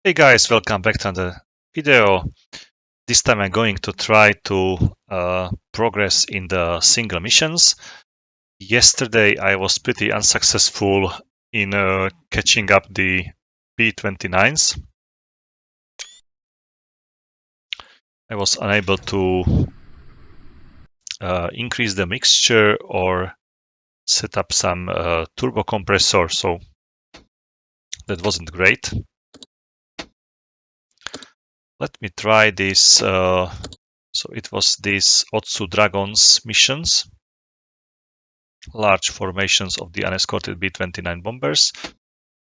Hey guys, welcome back to the video. This time I'm going to try to progress in the single missions. Yesterday I was pretty unsuccessful in catching up the B-29s. I was unable to increase the mixture or set up some turbo compressor, so that wasn't great. Let me try this. So it was these Otsu Dragons missions. Large formations of the unescorted B-29 bombers.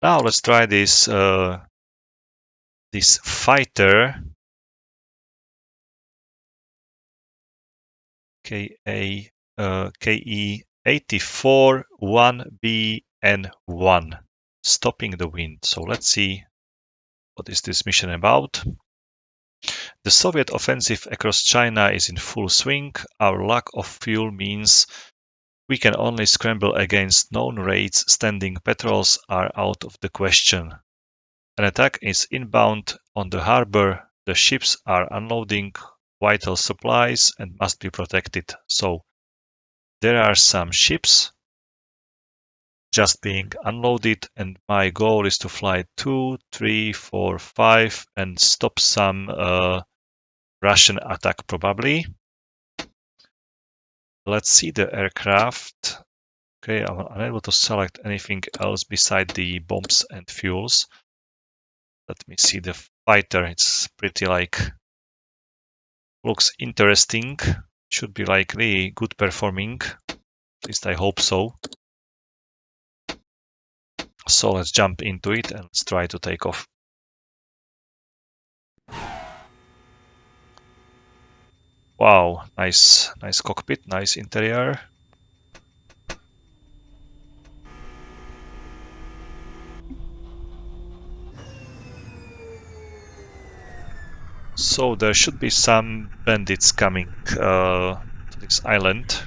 Now let's try this this fighter Ki-84 1B and 1, stopping the wind. So let's see what is this mission about. The Soviet offensive across China is in full swing. Our lack of fuel means we can only scramble against known rates. Standing patrols are out of the question. An attack is inbound on the harbor. The ships are unloading vital supplies and must be protected. So there are some ships just being unloaded, and my goal is to fly 2, 3, 4, 5 and stop some Russian attack probably. Let's see the aircraft. Okay, I'm unable to select anything else beside the bombs and fuels. Let me see the fighter. It's pretty looks interesting. Should be really good performing. At least I hope so. So let's jump into it and let's try to take off. Wow, nice cockpit, nice interior. So there should be some bandits coming to this island.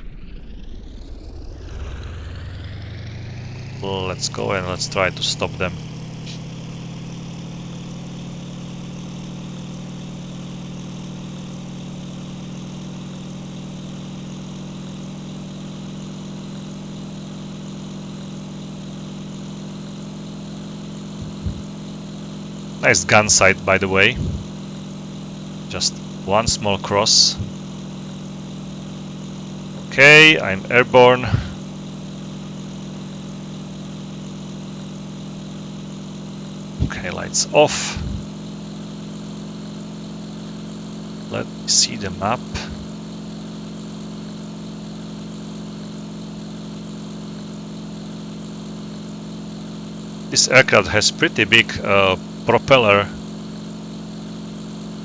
Let's go and let's try to stop them. Nice gun sight, by the way. Just one small cross. Okay, I'm airborne. Okay, lights off. Let me see the map. This aircraft has pretty big propeller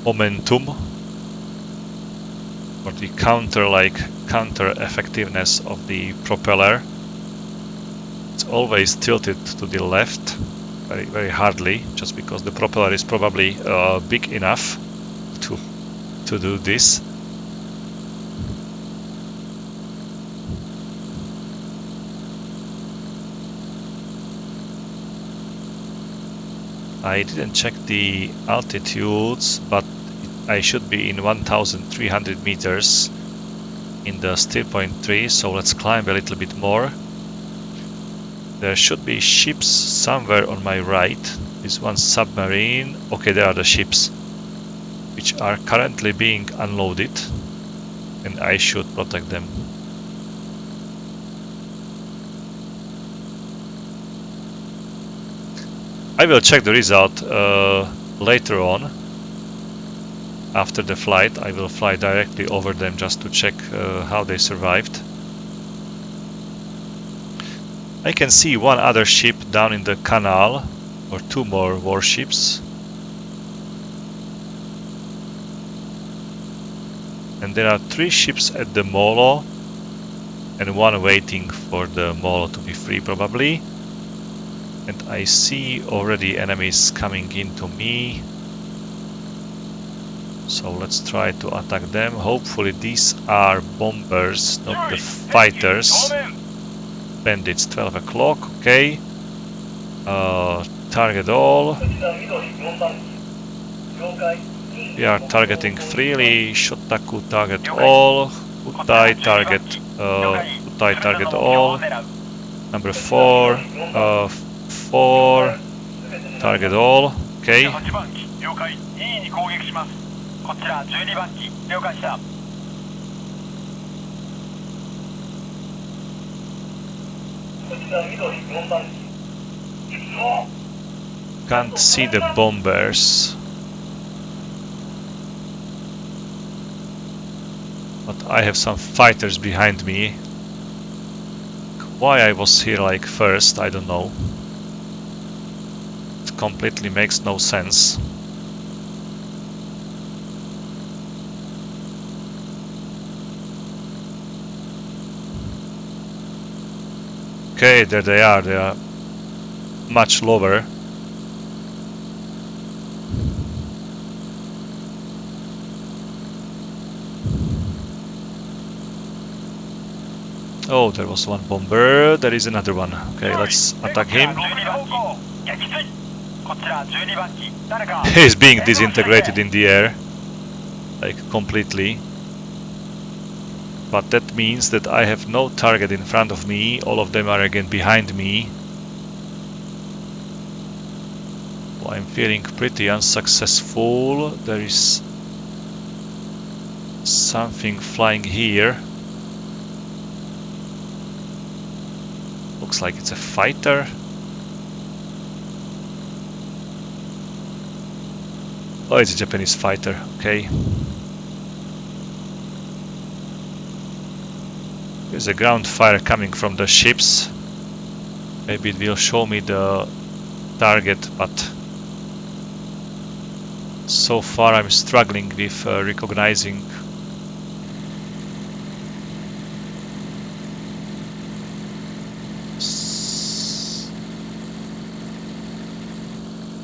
momentum, or the counter effectiveness of the propeller. It's always tilted to the left, very hardly, just because the propeller is probably big enough to do this. I didn't check the altitudes, but I should be in 1,300 meters in the still point 3, so let's climb a little bit more. There should be ships somewhere on my right. This one submarine. Okay, there are the ships, which are currently being unloaded, and I should protect them. I will check the result later on. After the flight, I will fly directly over them just to check how they survived. I can see one other ship down in the canal, or two more warships. And there are 3 ships at the molo, and one waiting for the molo to be free probably. And I see already enemies coming into me. So let's try to attack them. Hopefully these are bombers, not the fighters. Bandits, 12 o'clock, okay. target all. We are targeting freely. Shotaku target all. Utai target all. Number 4, 4 target all. Okay. Can't see the bombers. But I have some fighters behind me. Why I was here like first, I don't know. It completely makes no sense. Okay, there they are. They are much lower. Oh, there was one bomber. There is another one. Okay, let's attack him. He's being disintegrated in the air. Like, completely. But that means that I have no target in front of me. All of them are again behind me. Well, I'm feeling pretty unsuccessful. There is something flying here. Looks like it's a fighter. Oh, it's a Japanese fighter. Okay. There's a ground fire coming from the ships. Maybe it will show me the target, but so far I'm struggling with recognizing.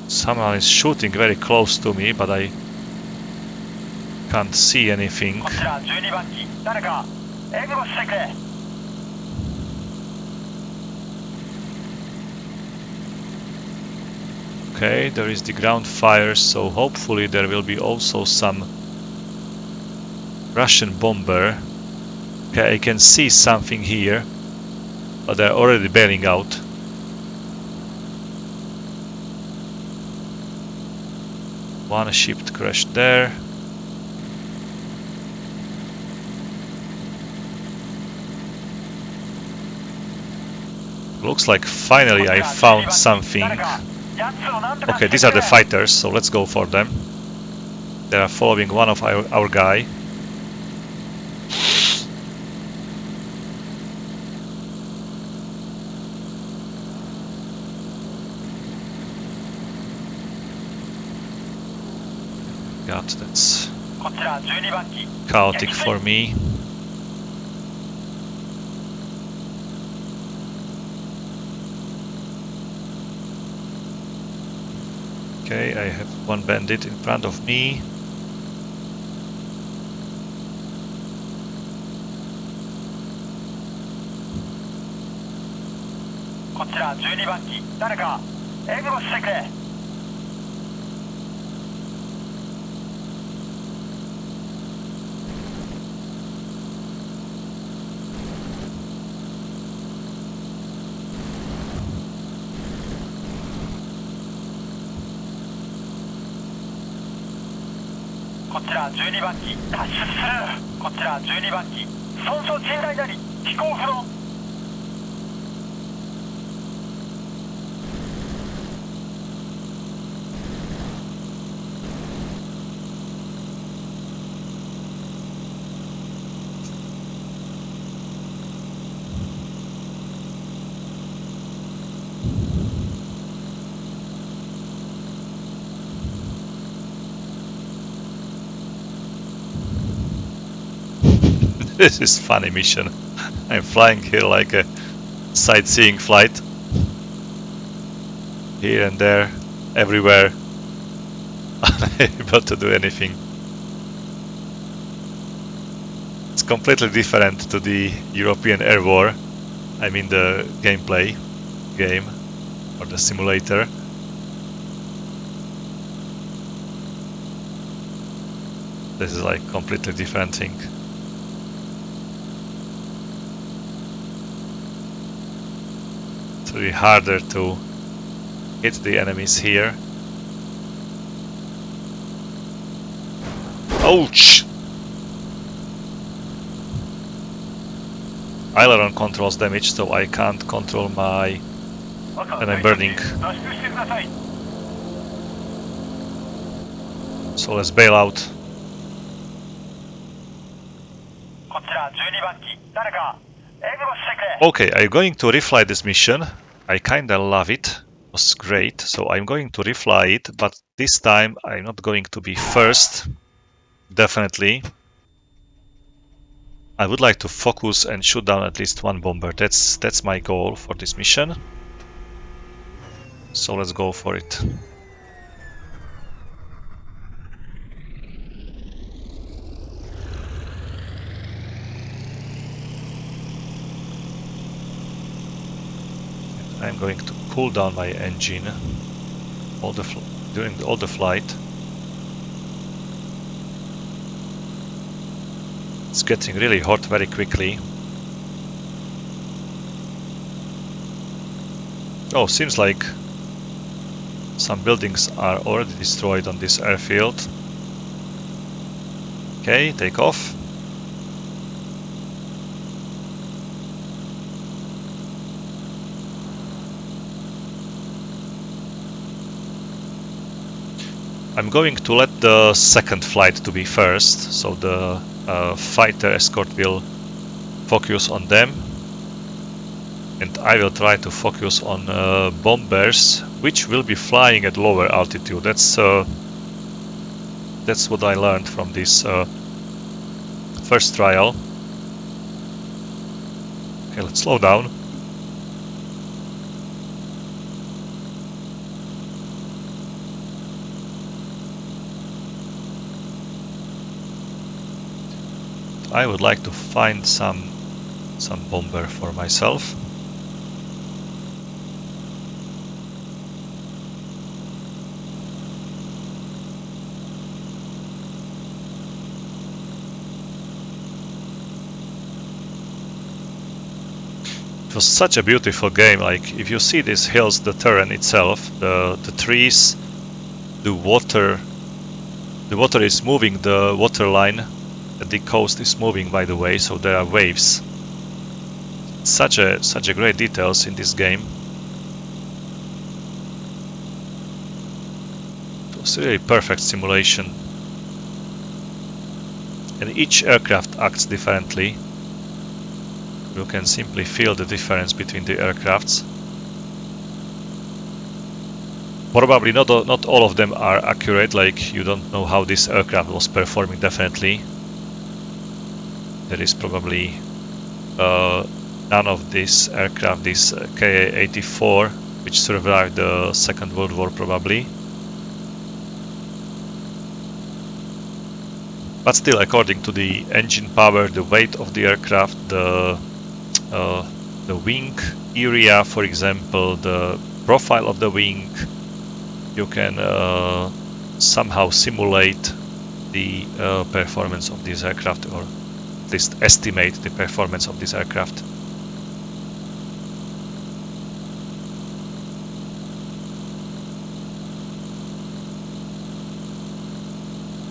Someone is shooting very close to me, but I can't see anything. Okay, there is the ground fire, so hopefully there will be also some Russian bomber. Okay, I can see something here, but they're already bailing out. One ship crashed there. Looks like finally I found something. Okay, these are the fighters, so let's go for them. They are following one of our guy. God, that's chaotic for me. Okay, I have one bandit in front of me. This is funny mission. I'm flying here like a sightseeing flight. Here and there, everywhere. Unable to do anything. It's completely different to the European Air War. I mean the gameplay game or the simulator. This is like completely different thing. It's really harder to hit the enemies here. Ouch! Aileron controls damage, so I can't control my... and I'm burning. So let's bail out. Okay, I'm going to refly this mission. I kinda love it. It was great. So I'm going to refly it, but this time I'm not going to be first. Definitely. I would like to focus and shoot down at least one bomber. That's my goal for this mission. So let's go for it. I'm going to cool down my engine during all the flight. It's getting really hot very quickly. Oh, seems like some buildings are already destroyed on this airfield. Okay, take off. I'm going to let the second flight to be first, so the fighter escort will focus on them, and I will try to focus on bombers, which will be flying at lower altitude. That's what I learned from this first trial. Okay, let's slow down. I would like to find some bomber for myself. It was such a beautiful game. Like, if you see these hills, the terrain itself, the trees, the water is moving, the water line. The coast is moving, by the way, so there are waves. Such a great details in this game. It was a really perfect simulation. And each aircraft acts differently. You can simply feel the difference between the aircrafts. Probably not all of them are accurate, like you don't know how this aircraft was performing definitely. There is probably none of this aircraft, this Ki-84, which survived the Second World War probably. But still, according to the engine power, the weight of the aircraft, the wing area, for example, the profile of the wing, you can somehow simulate the performance of this aircraft, or at least estimate the performance of this aircraft.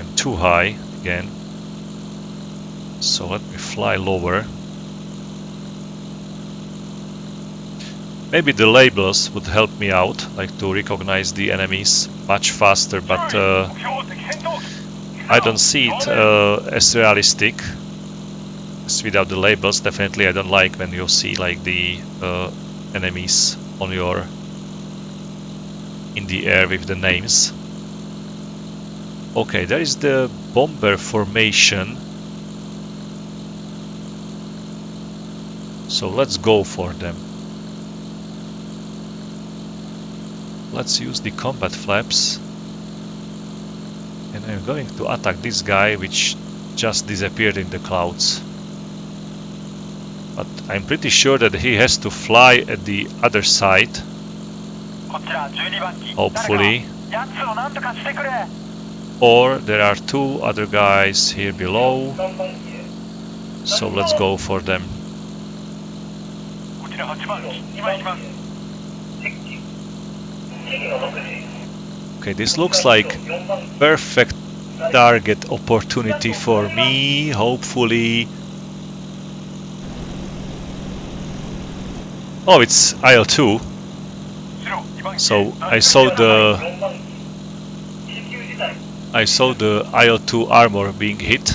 I'm too high again, so let me fly lower. Maybe the labels would help me out, like to recognize the enemies much faster, but I don't see it as realistic as without the labels. Definitely I don't like when you see like the enemies on your in the air with the names. Okay, there is the bomber formation, so let's go for them. Let's use the combat flaps, and I'm going to attack this guy which just disappeared in the clouds. But I'm pretty sure that he has to fly at the other side. Hopefully. or there are two other guys here below. So let's go for them. Okay, this looks like perfect target opportunity for me, hopefully. Oh, it's IL2. So I saw the IL2 armor being hit.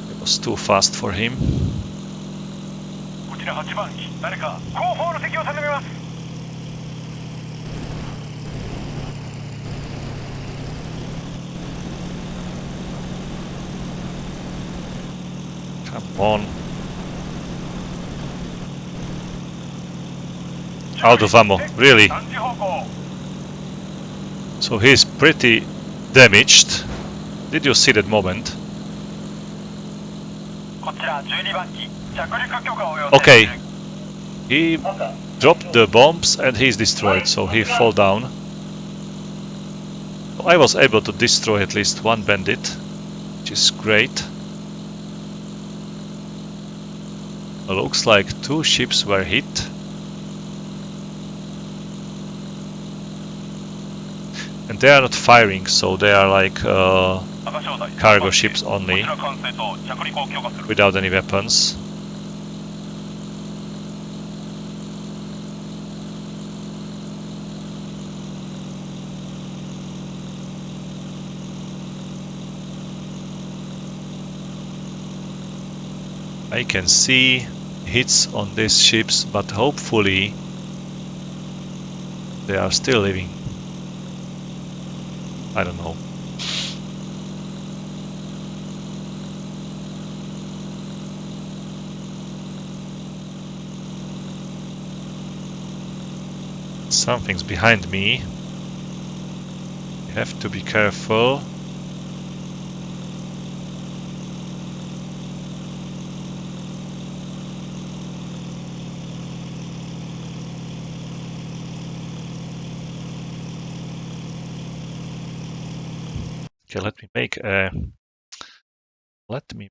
It was too fast for him. Come on. Out of ammo, really. So he's pretty damaged. Did you see that moment? Okay. He dropped the bombs and he's destroyed, so he fall down. I was able to destroy at least one bandit, which is great. Looks like two ships were hit. And they are not firing, so they are like cargo ships only, without any weapons. I can see hits on these ships, but hopefully they are still living. I don't know. Something's behind me. You have to be careful. Okay, let me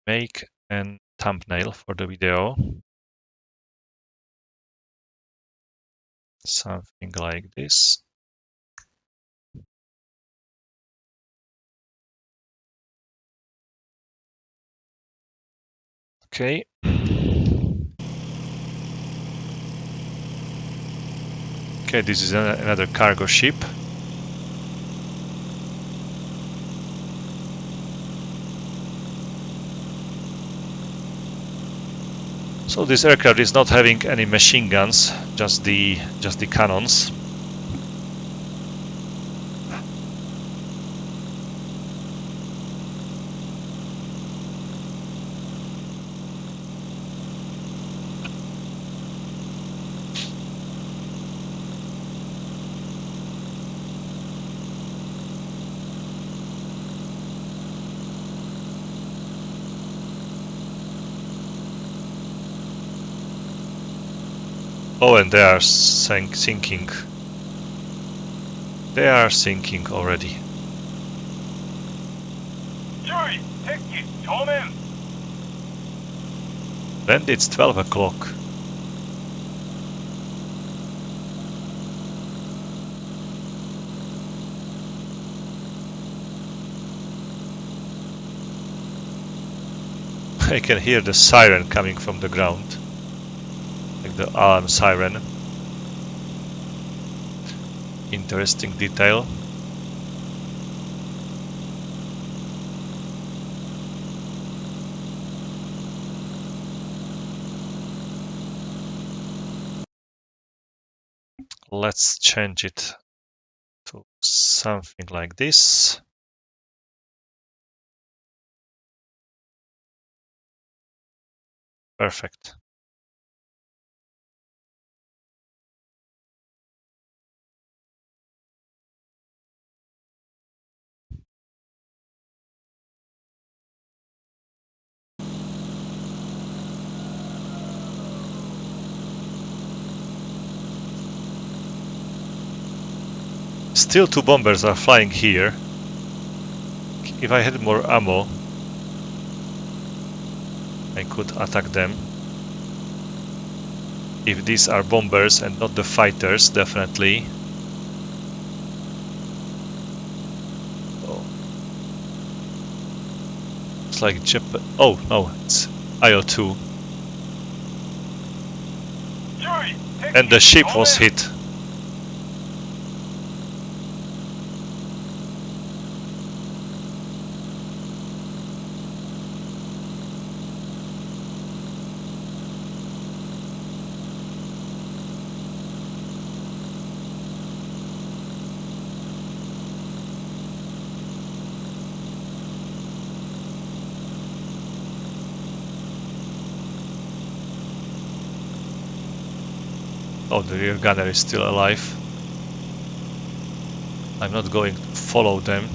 make a thumbnail for the video. Something like this. Okay. Okay, this is another cargo ship. So this aircraft is not having any machine guns, just the cannons. Oh, and they are sinking. They are sinking already. And it's 12 o'clock. I can hear the siren coming from the ground. Like the alarm siren. Interesting detail. Let's change it to something like this. Perfect. Still 2 bombers are flying here. If I had more ammo, I could attack them. If these are bombers and not the fighters, definitely. Oh. It's like oh no, it's IL2. And the ship was hit. Oh, the rear gunner is still alive. I'm not going to follow them.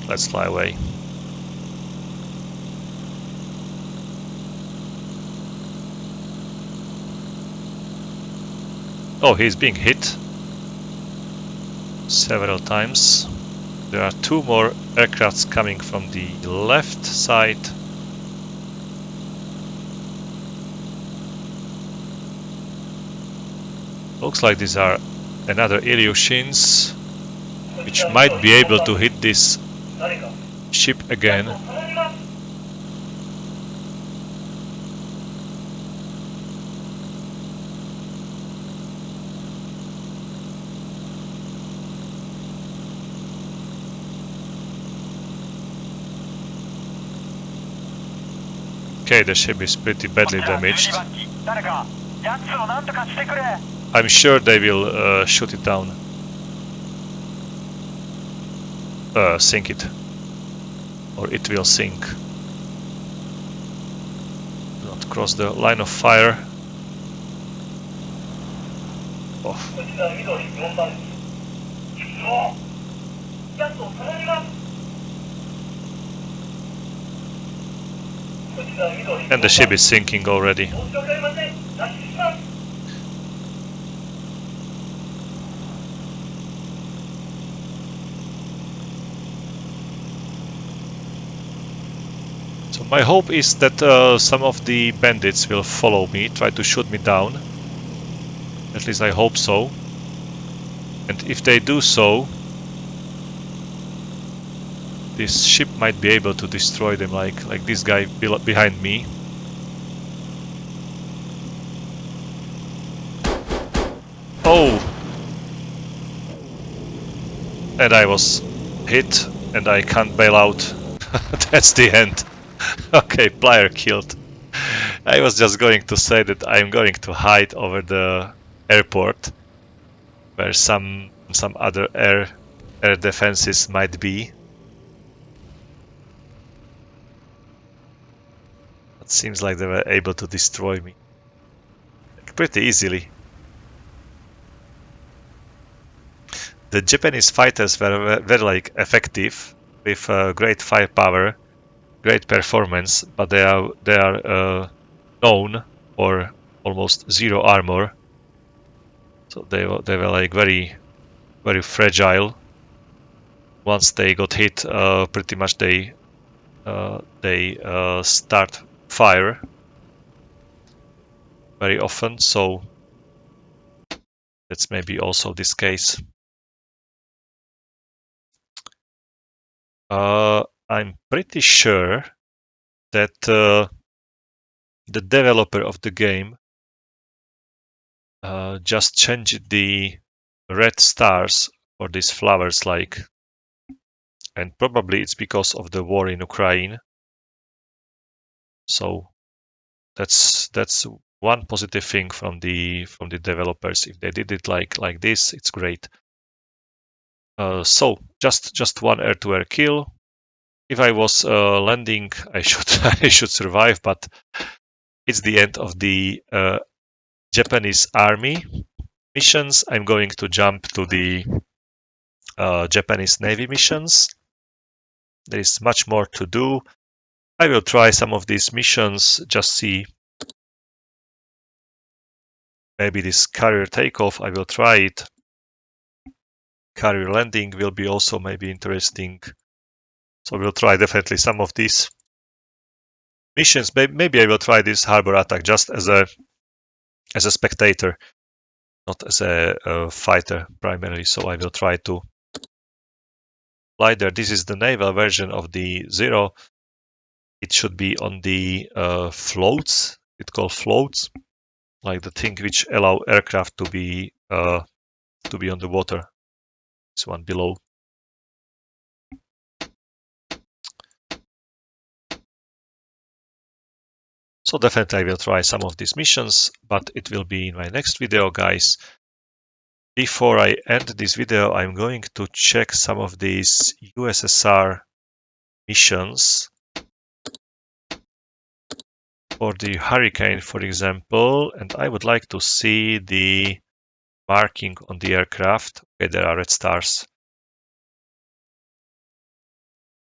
Let's fly away. Oh, he's being hit several times. There are 2 more aircrafts coming from the left side. Looks like these are another Ilyushins, which might be able to hit this ship again. Okay, the ship is pretty badly damaged. I'm sure they will shoot it down. Sink it. Or it will sink. Do not cross the line of fire. Oh. And the ship is sinking already. So my hope is that some of the bandits will follow me, try to shoot me down. At least I hope so. And if they do so, this ship might be able to destroy them, like this guy behind me. Oh! And I was hit, and I can't bail out. That's the end. Okay, player killed. I was just going to say that I'm going to hide over the airport, where some other air defenses might be. It seems like they were able to destroy me pretty easily. The Japanese fighters were very like effective, with great firepower, great performance, but they are known for almost 0 armor. So they were like very fragile. Once they got hit, pretty much they start fire very often. So that's maybe also this case. I'm pretty sure that the developer of the game just changed the red stars for these flowers, and probably it's because of the war in Ukraine. So that's one positive thing from the developers. If they did it like this, it's great. So just one air-to-air kill. If I was landing, I should I should survive, but it's the end of the Japanese army missions. I'm going to jump to the Japanese Navy missions. There is much more to do. I will try some of these missions, just see. Maybe this carrier takeoff, I will try it. carrier landing will be also maybe interesting. So we'll try definitely some of these missions. Maybe I will try this harbor attack just as a spectator, not as a fighter primarily. So I will try to fly there. This is the naval version of the Zero. It should be on the floats. It's called floats, like the thing which allow aircraft to be on the water. This one below. So definitely I will try some of these missions, but it will be in my next video, guys. Before I end this video, I'm going to check some of these USSR missions. For the Hurricane, for example, and I would like to see the marking on the aircraft. Okay, there are red stars.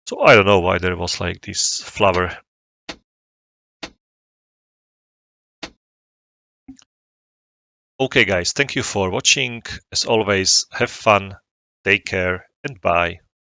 So I don't know why there was like this flower. Okay, guys, thank you for watching. As always, have fun, take care, and bye.